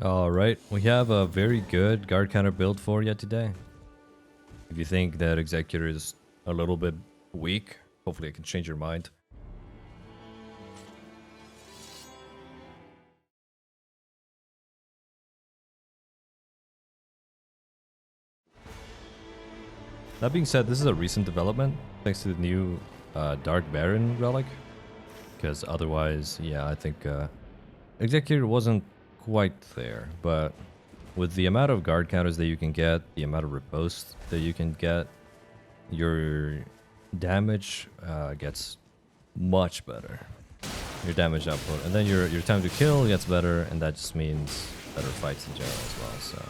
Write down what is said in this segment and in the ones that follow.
Alright, we have a very good guard counter build for you today. If you think that Executor is a little bit weak, hopefully I can change your mind. That being said, this is a recent development thanks to the new Dark Baron relic. Because otherwise, yeah, I think Executor wasn't quite there, but with the amount of guard counters that you can get, the amount of riposte that you can get, your damage gets much better. Your damage output, and then your time to kill gets better, and that just means better fights in general as well. So.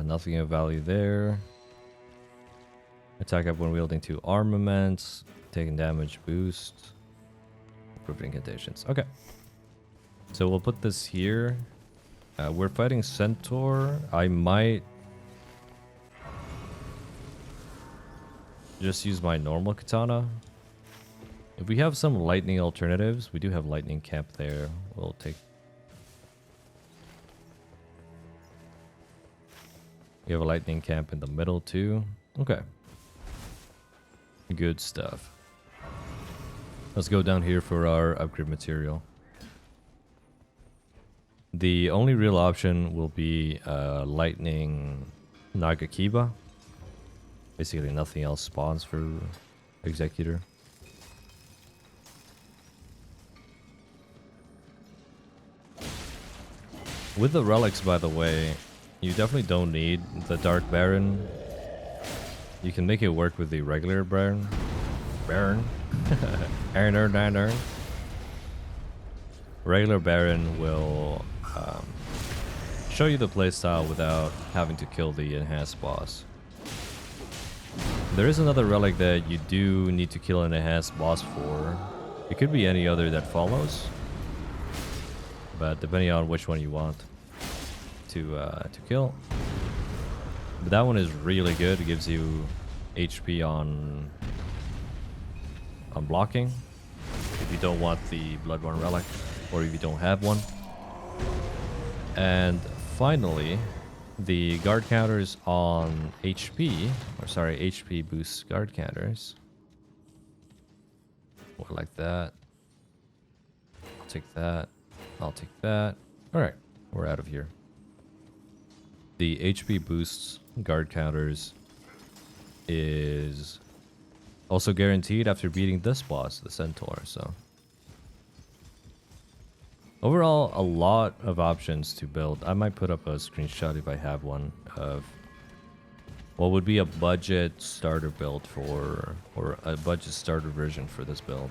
Nothing of value there. Attack up when wielding 2 armaments. Taking damage boost. Improved incantations. Okay. So we'll put this here. We're fighting Centaur. I might just use my normal katana. If we have some lightning alternatives, we do have lightning camp there. We'll take. We have a lightning camp in the middle too. Okay. Good stuff. Let's go down here for our upgrade material. The only real option will be lightning Nagakiba. Basically nothing else spawns for Executor. With the relics, by the way, you definitely don't need the Dark Baron. You can make it work with the regular Baron. Regular Baron will show you the playstyle without having to kill the enhanced boss. There is another relic that you do need to kill an enhanced boss for. It could be any other that follows, but depending on which one you want to kill. But that one is really good. It gives you HP on blocking if you don't want the Bloodborne relic, or if you don't have one. And finally, the guard counters on HP, or sorry, HP boost guard counters. More like that. I'll take that. I'll take that. All right, we're out of here. The HP boosts guard counters is also guaranteed after beating this boss, the Centaur. So overall, a lot of options to build. I might put up a screenshot if I have one of what would be a budget starter build for, or a budget starter version for this build.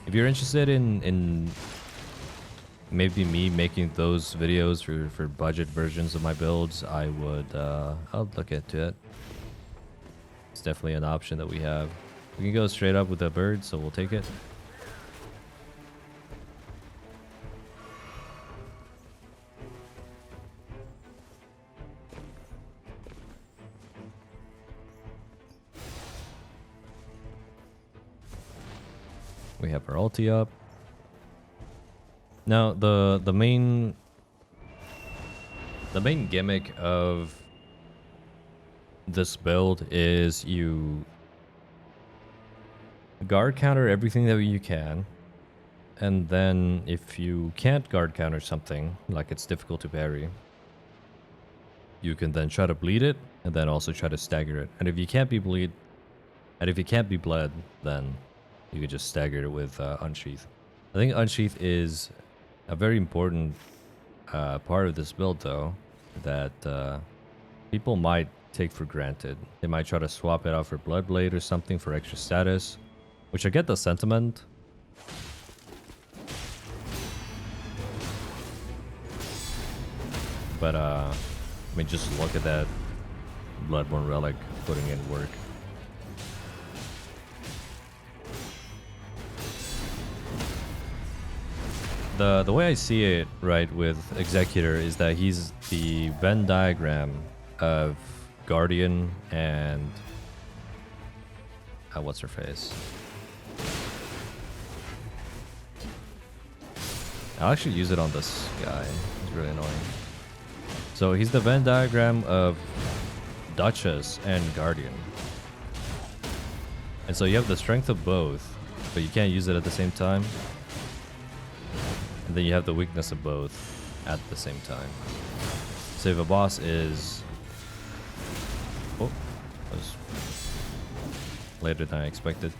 If you're interested in maybe me making those videos for budget versions of my builds, I would I'll look into it. It's definitely an option that we have. We can go straight up with a bird, so we'll take it. We have our ulti up. Now the main gimmick of this build is you guard counter everything that you can, and then if you can't guard counter something, like it's difficult to parry, you can then try to bleed it, and then also try to stagger it. And if you can't be bled, then you could just stagger it with Unsheath. I think Unsheath is a very important part of this build, though, that people might take for granted. They might try to swap it out for Bloodblade or something for extra status, which I get the sentiment. But I mean, just look at that Bloodborne relic putting in work. the way I see it, right, with Executor is that he's the Venn diagram of Guardian and what's her face? I'll actually use it on this guy. He's really annoying. So he's the Venn diagram of Duchess and Guardian. And so you have the strength of both, but you can't use it at the same time. And then you have the weakness of both at the same time. So if a boss is... Oh, that was later than I expected.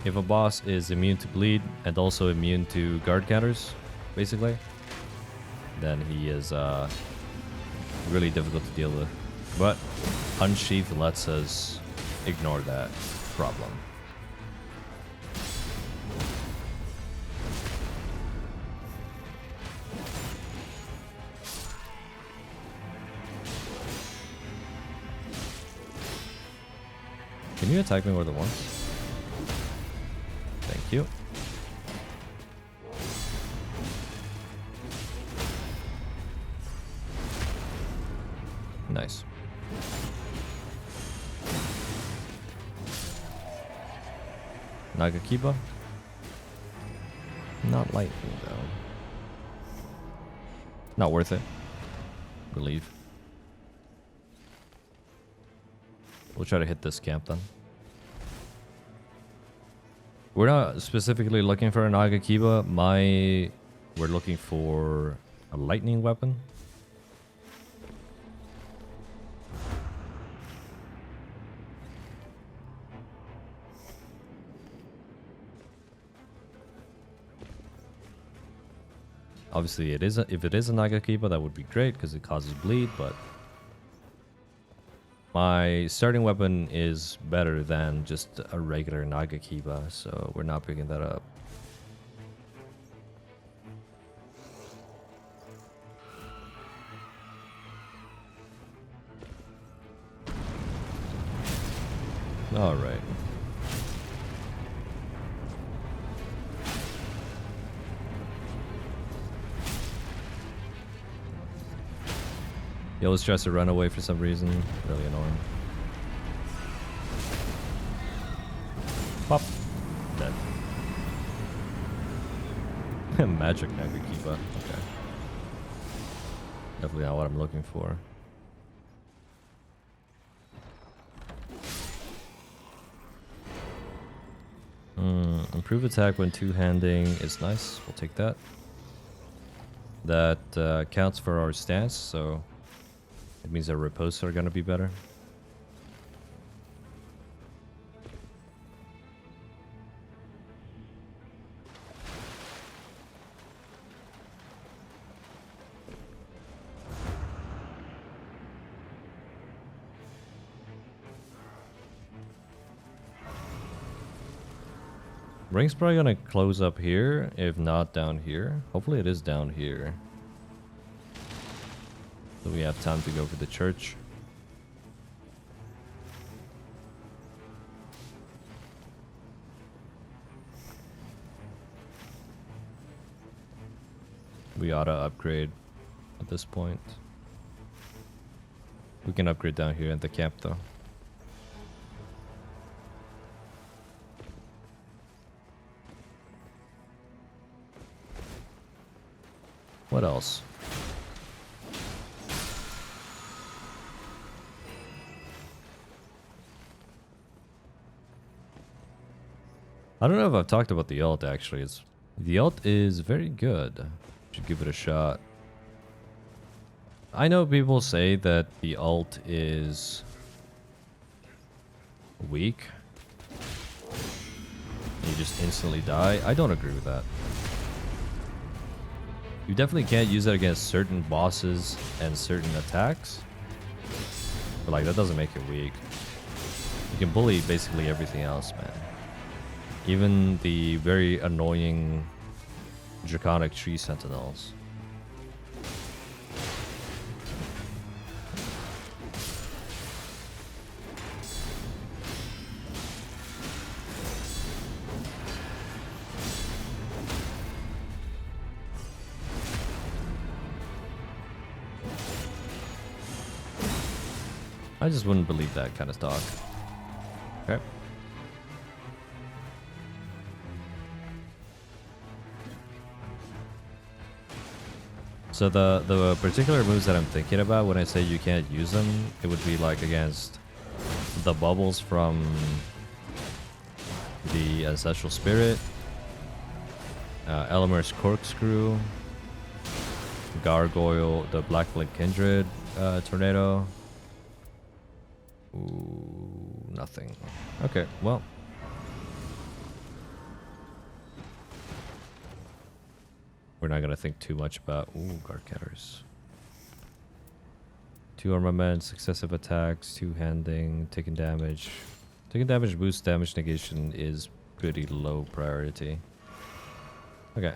If a boss is immune to bleed and also immune to guard counters, basically, then he is really difficult to deal with. But Unsheath lets us ignore that problem. Can you attack me more than once? Thank you. Nice. Nagakiba? Not lightning though. Not worth it. Relief. We'll try to hit this camp then. We're not specifically looking for a Nagakiba. We're looking for a lightning weapon. Obviously, if it is a Nagakiba, that would be great because it causes bleed, but my starting weapon is better than just a regular Nagakiba, so we're not picking that up. All right. He always tries to run away for some reason. Really annoying. Pop. Dead. Magic Nagakiba. Okay. Definitely not what I'm looking for. Improve attack when two-handing is nice. We'll take that. That counts for our stance, so it means our riposts are going to be better. Ring's probably going to close up here, if not down here. Hopefully it is down here. So we have time to go for the church. We ought to upgrade at this point. We can upgrade down here at the camp though. What else? I don't know if I've talked about the ult actually. The ult is very good. Should give it a shot. I know people say that the ult is weak. You just instantly die. I don't agree with that. You definitely can't use it against certain bosses and certain attacks. But like, that doesn't make it weak. You can bully basically everything else, man. Even the very annoying Draconic Tree Sentinels. I just wouldn't believe that kind of talk. Okay. So the particular moves that I'm thinking about when I say you can't use them, it would be like against the bubbles from the Ancestral Spirit, Elemer's Corkscrew, Gargoyle, the Black Blink Kindred Tornado. Ooh, nothing. Okay, well. We're not gonna think too much about... Ooh, Guard Counters. 2 armament, successive attacks, 2-handing, taking damage. Taking damage boost damage negation is pretty low priority. Okay,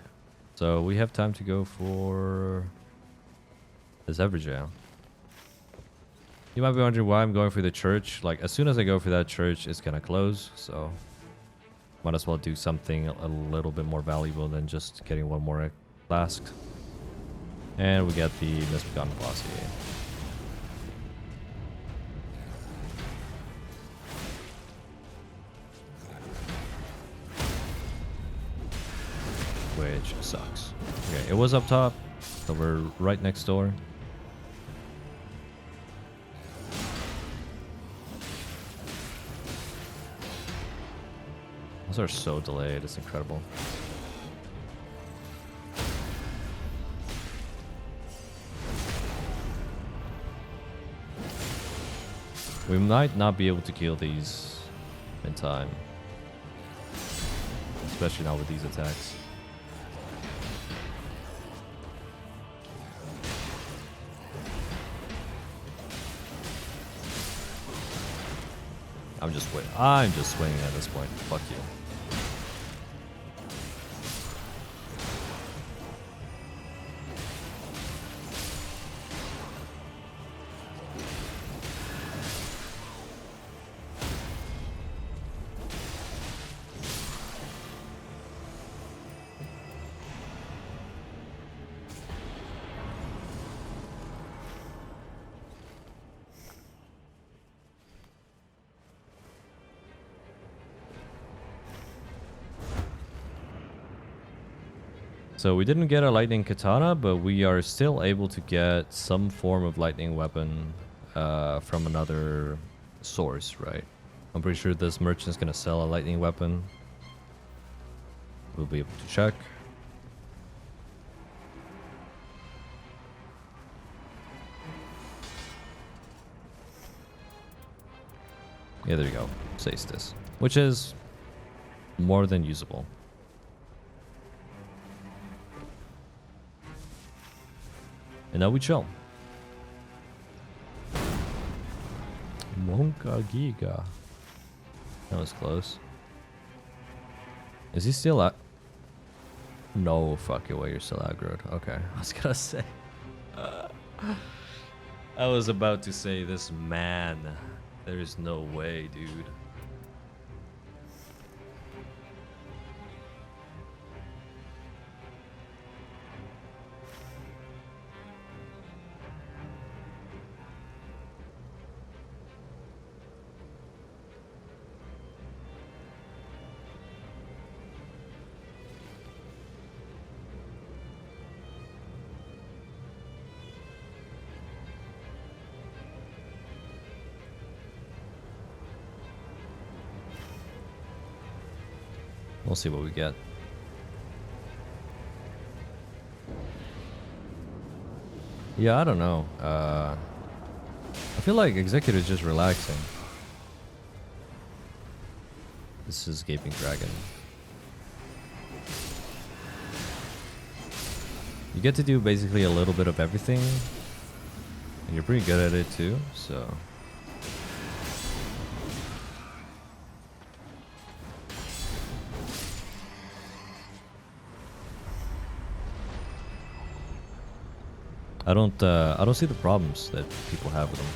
so we have time to go for this Evergaol. You might be wondering why I'm going for the church. Like, as soon as I go for that church, it's gonna close, so might as well do something a little bit more valuable than just getting one more flask. And we get the Misbegotten Velocity. Which sucks. Okay, it was up top, so we're right next door. Those are so delayed, it's incredible. We might not be able to kill these in time. Especially not with these attacks. I'm just swinging at this point. Fuck you. So we didn't get a lightning katana, but we are still able to get some form of lightning weapon from another source, right? I'm pretty sure this merchant is going to sell a lightning weapon. We'll be able to check. Yeah, there you go. Says this, which is more than usable. And now we chill. Monka Giga. That was close. Is he still at? No fucking way, you're still aggroed. Okay, I was gonna say. I was about to say this man. There is no way, dude. We'll see what we get. Yeah, I don't know. I feel like Executor is just relaxing. This is Gaping Dragon. You get to do basically a little bit of everything. And you're pretty good at it too, so... I don't see the problems that people have with them.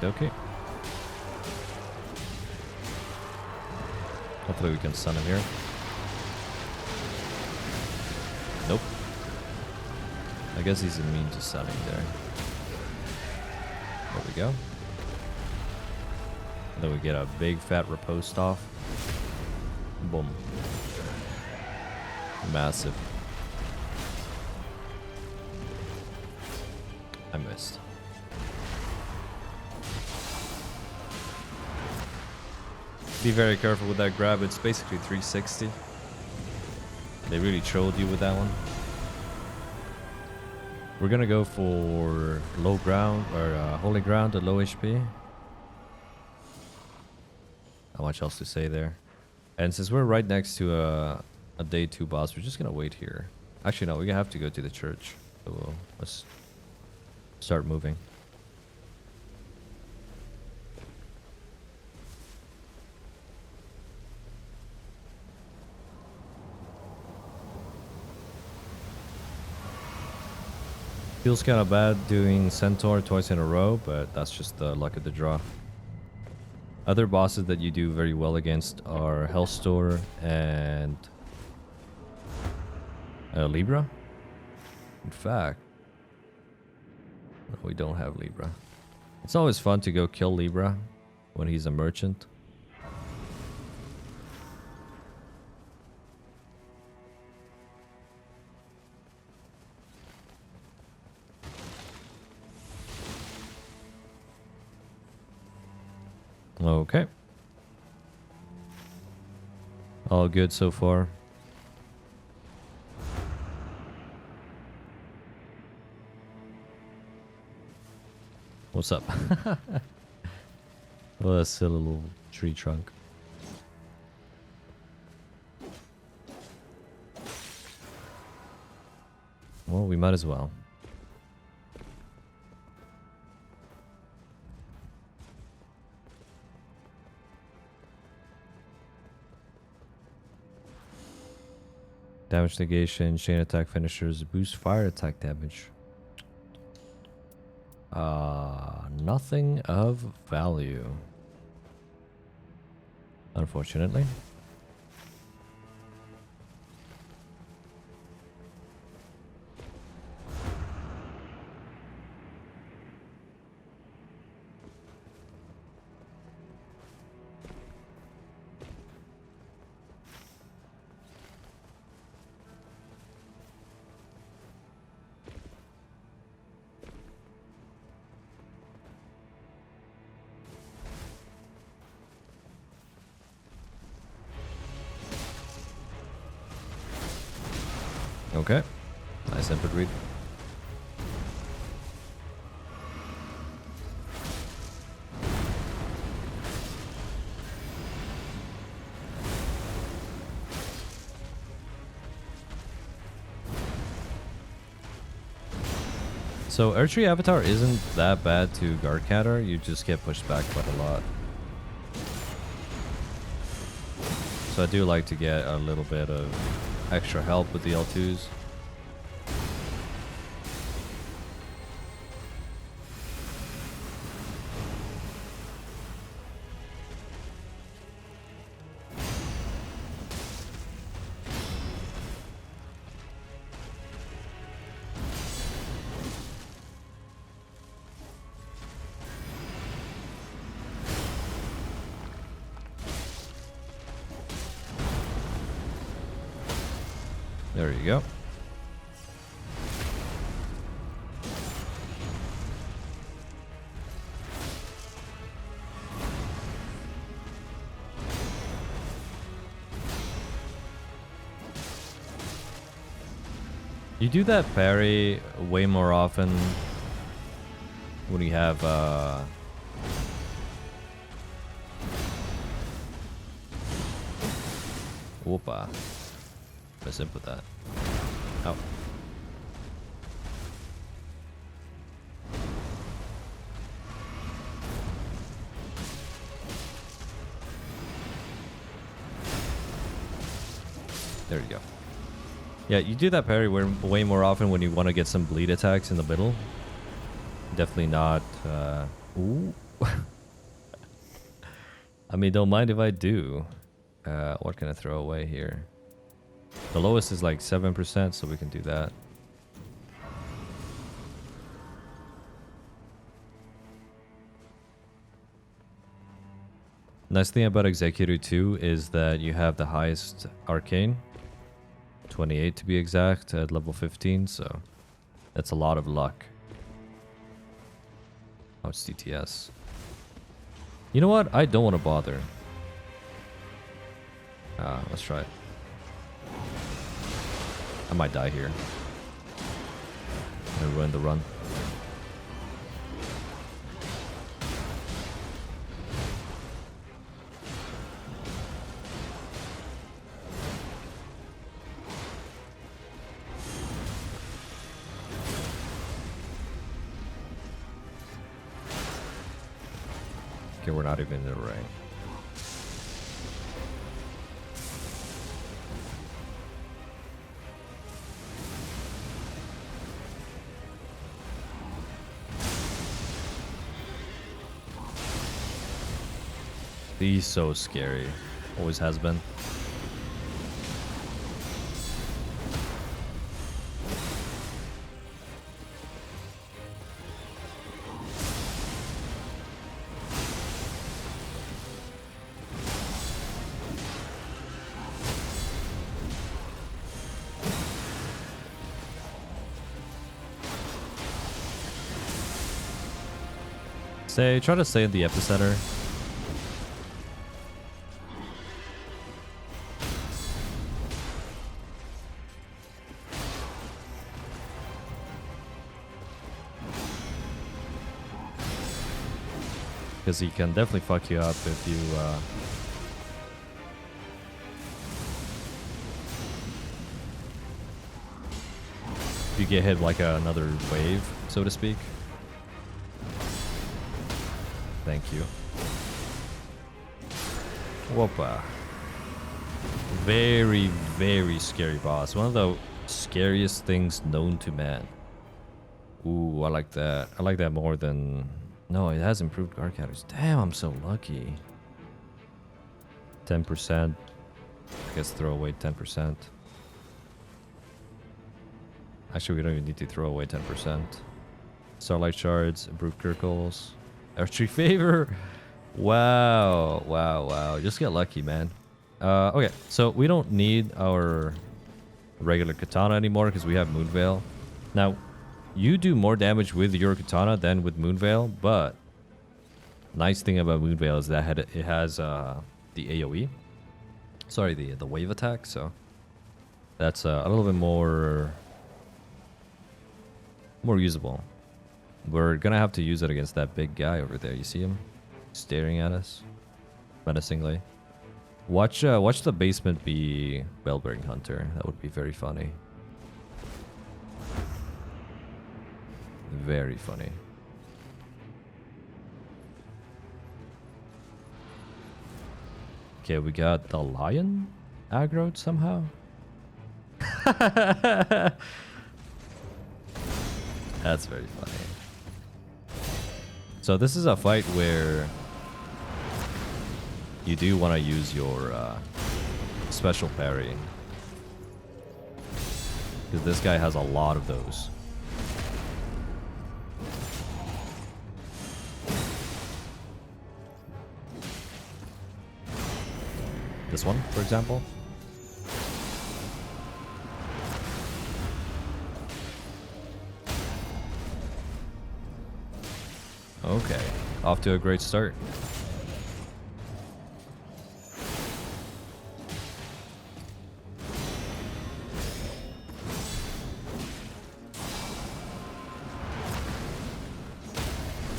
dokie. Hopefully we can stun him here. Nope. I guess he's immune to stunning there. There we go. And then we get a big fat riposte off. Boom. Massive. I missed. Be very careful with that grab. It's basically 360. They really trolled you with that one. We're gonna go for low ground or holy ground at low HP. Not much else to say there. And since we're right next to a day 2 boss, we're just gonna wait here. Actually, no, we have to go to the church. So let's start moving. Feels kind of bad doing Centaur twice in a row, but that's just the luck of the draw. Other bosses that you do very well against are Hellstore and Libra. In fact, no, we don't have Libra. It's always fun to go kill Libra when he's a merchant. Okay. All good so far. What's up? Well, that's still a little tree trunk. Well, we might as well. Damage negation, chain attack finishers, boost fire attack damage. Nothing of value, unfortunately. Okay, nice input read. So Erdtree Avatar isn't that bad to guard counter, you just get pushed back quite a lot. So I do like to get a little bit of extra help with the L2s. There you go. You do that parry way more often when you have whoopa. Misinput that. Oh. There you go. Yeah, you do that parry way more often when you want to get some bleed attacks in the middle. Definitely not. Ooh. I mean, don't mind if I do. What can I throw away here? The lowest is like 7%, so we can do that. Nice thing about Executor 2 is that you have the highest arcane. 28 to be exact at level 15, so that's a lot of luck. Oh, it's DTS. You know what? I don't want to bother. Let's try it. I might die here. I'm gonna ruin the run. Okay, we're not even in the ring. He's so scary. Always has been. Try to stay in the epicenter. Because he can definitely fuck you up if you get hit like another wave, so to speak. Thank you. Whoopa. Very, very scary boss. One of the scariest things known to man. Ooh, I like that. I like that more than... No, it has improved guard counters. Damn, I'm so lucky. 10%. I guess throw away 10%. Actually, we don't even need to throw away 10%. Starlight Shards, improved Kirkles. Erdtree Favor. Wow, wow, wow. Just get lucky, man. Okay, so we don't need our regular katana anymore because we have Moonveil. Now, you do more damage with your katana than with Moonveil, but nice thing about Moonveil is that it has the AoE. Sorry, the wave attack, so that's a little bit more usable. We're gonna have to use it against that big guy over there. You see him staring at us menacingly. Watch the basement be Bellbearing Hunter. That would be very funny. Very funny. Okay, we got the lion aggroed somehow. That's very funny. So this is a fight where you do want to use your special parry. Because this guy has a lot of those. This one, for example. Okay, off to a great start.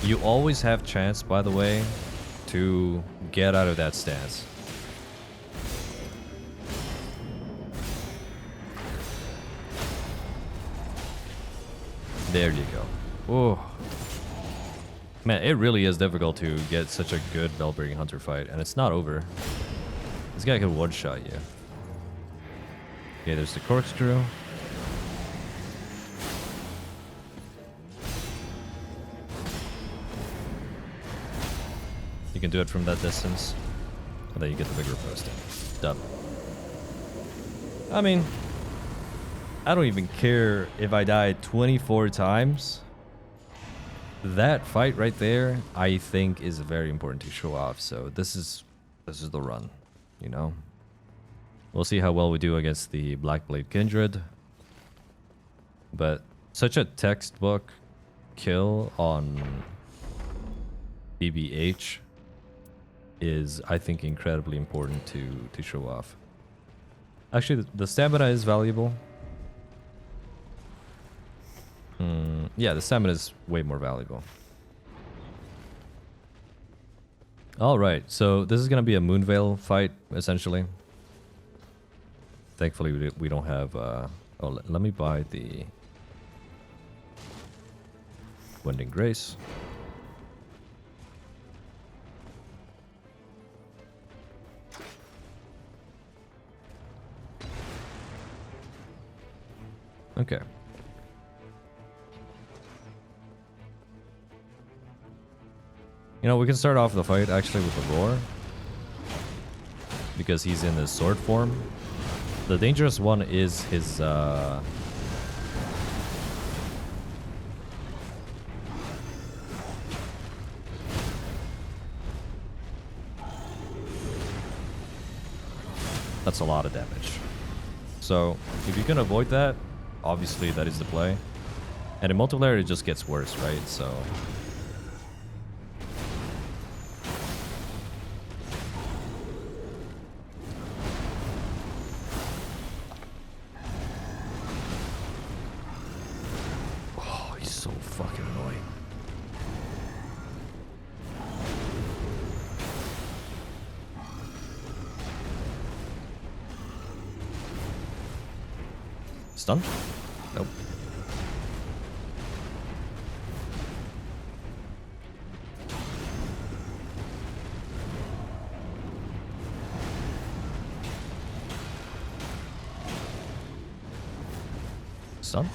You always have chance, by the way, to get out of that stance. There you go. Oh. Man, it really is difficult to get such a good Bellbearing Hunter fight, and it's not over. This guy can one-shot you. Okay, there's the corkscrew. can do it from that distance. And then you get the bigger posting. Done. I mean, I don't even care if I died 24 times. That fight right there, I think, is very important to show off. So this is the run, you know. We'll see how well we do against the Blackblade Kindred. But such a textbook kill on BBH is, I think, incredibly important to show off. Actually, the stamina is valuable. Yeah, the stamina is way more valuable. Alright, so this is going to be a Moonveil fight, essentially. Thankfully, we don't have... oh, let me buy the... Wending Grace. Okay. You know, we can start off the fight actually with a roar. Because he's in his sword form. The dangerous one is his that's a lot of damage. So if you can avoid that, obviously that is the play. And in multiplayer it just gets worse, right? So oh, he's so fucking annoying. Stun? Nope. Stun?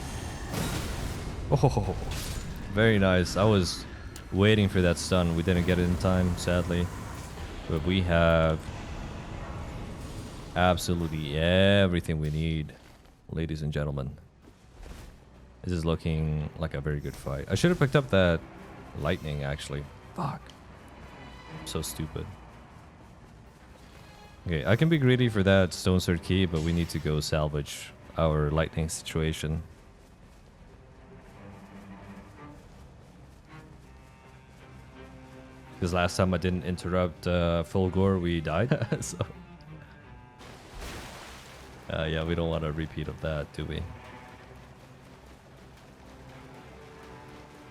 Oh, very nice. I was waiting for that stun. We didn't get it in time, sadly. But we have absolutely everything we need. Ladies and gentlemen, this is looking like a very good fight. I should have picked up that lightning, actually. Fuck. I'm so stupid. Okay, I can be greedy for that Stonesword key, but we need to go salvage our lightning situation. Because last time I didn't interrupt Fulghor, we died. So. Yeah, we don't want a repeat of that, do we?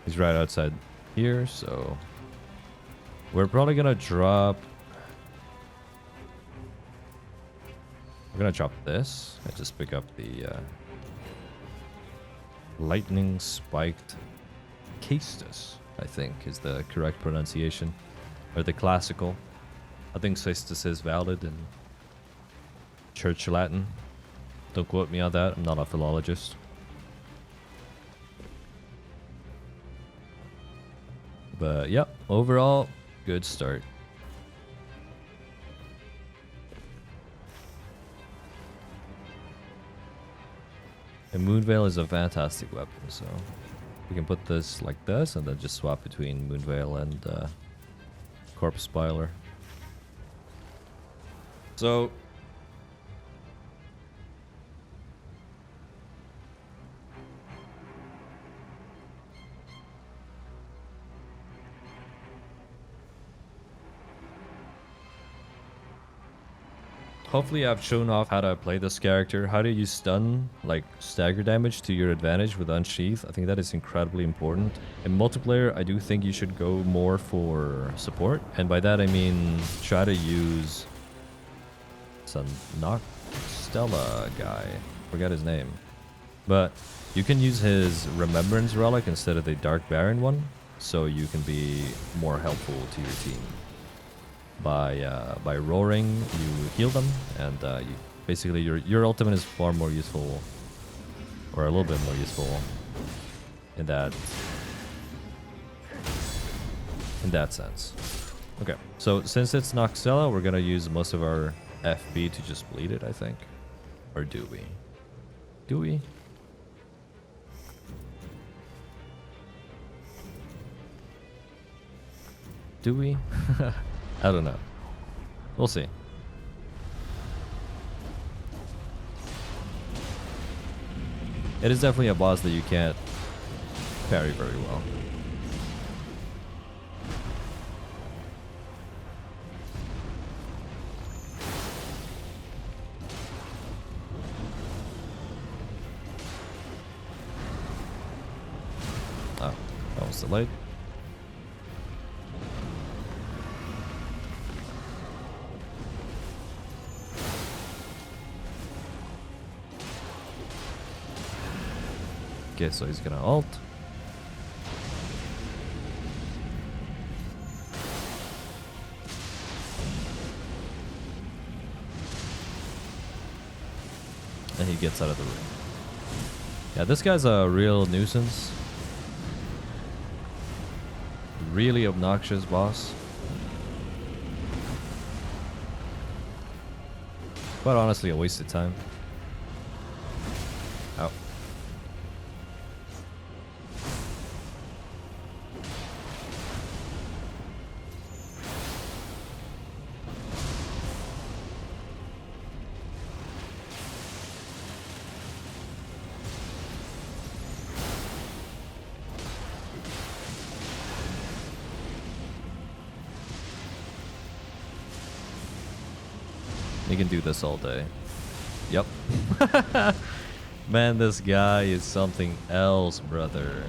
He's right outside here, so... We're probably gonna drop... We're gonna drop this and just pick up the lightning spiked Caestus, I think is the correct pronunciation. Or the classical. I think Caestus is valid in Church Latin. Don't quote me on that, I'm not a philologist. But yeah, overall, good start. And Moonveil is a fantastic weapon, so we can put this like this and then just swap between Moonveil and Corpse Spiler. So hopefully I've shown off how to play this character, how to use stun, like stagger damage to your advantage with Unsheath. I think that is incredibly important. In multiplayer, I do think you should go more for support. And by that I mean try to use some Noctella guy. Forgot his name. But you can use his Remembrance Relic instead of the Dark Baron one, so you can be more helpful to your team. By roaring, you heal them, and you basically your ultimate is far more useful, or a little bit more useful, in that sense. Okay, so since it's Noxella, we're gonna use most of our FB to just bleed it, I think. Or do we? Do we? Do we? I don't know. We'll see. It is definitely a boss that you can't parry very well. Oh, that was delayed. Okay, so he's gonna ult. And he gets out of the room. Yeah, this guy's a real nuisance. Really obnoxious boss. But honestly, a waste of time. Ow. You can do this all day. Yep. Man, this guy is something else, brother.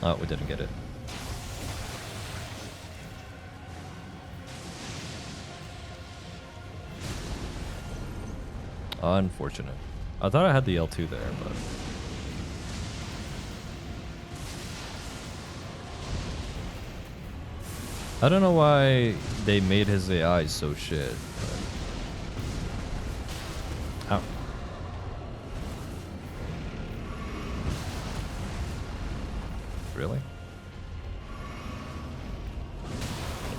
Oh, we didn't get it. Unfortunate. I thought I had the L2 there, but... I don't know why they made his AI so shit. But... Ow. Really?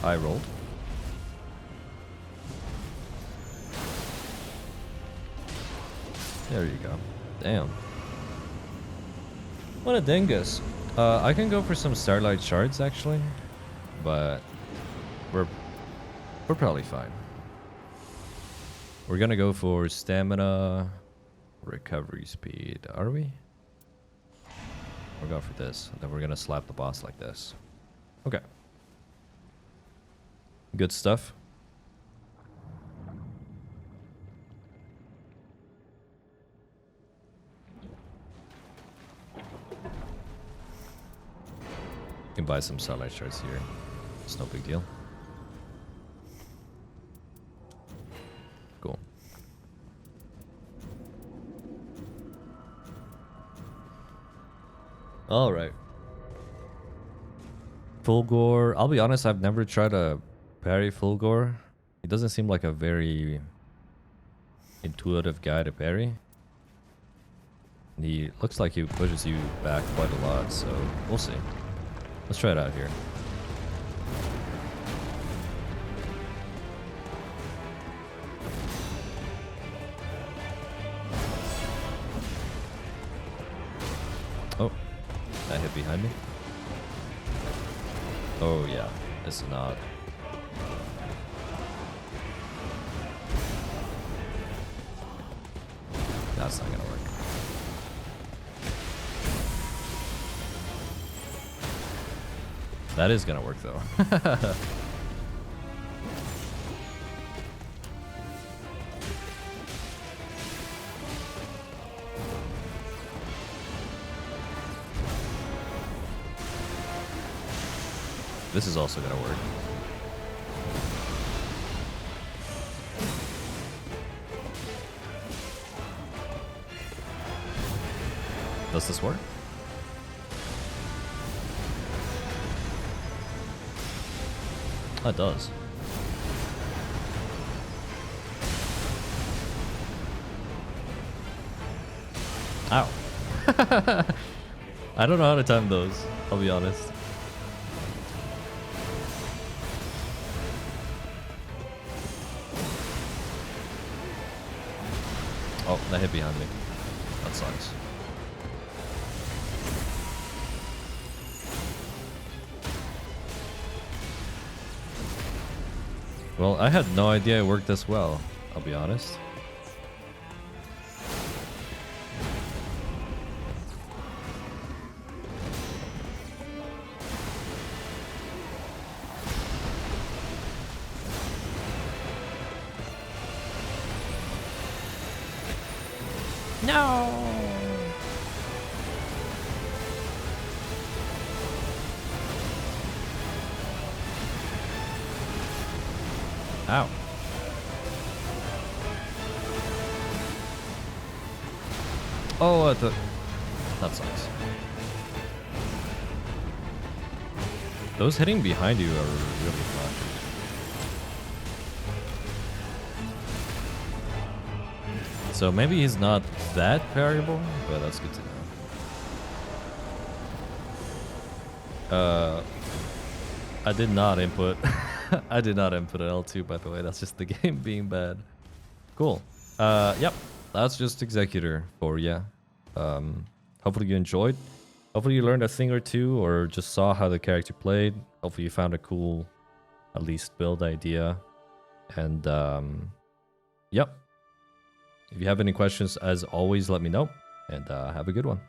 I rolled. There you go. Damn. What a dingus. I can go for some Starlight Shards actually, but we're probably fine. We're gonna go for stamina, recovery speed. Are we? We're going for this. Then we're gonna slap the boss like this. Okay. Good stuff. You can buy some Starlight Shards here. It's no big deal. Cool. Alright. Fulghor. I'll be honest, I've never tried to parry Fulghor. He doesn't seem like a very intuitive guy to parry. He looks like he pushes you back quite a lot, so we'll see. Let's try it out here. Oh, that hit behind me. Oh yeah, this is not. That's not gonna work. That is gonna work though. This is also gonna work. Does this work? That does. Ow. I don't know how to time those, I'll be honest. Oh, that hit behind me. That sucks. Well, I had no idea it worked this well, I'll be honest. No. Ow. Oh, I thought that sucks. Those hitting behind you are really fun. So maybe he's not that variable, but that's good to know. I did not input. I did not input an L2, by the way. That's just the game being bad. Cool. Yep. That's just Executor for you. Hopefully you enjoyed. Hopefully you learned a thing or two, or just saw how the character played. Hopefully you found a cool, at least, build idea. And yep. If you have any questions, as always, let me know. And have a good one.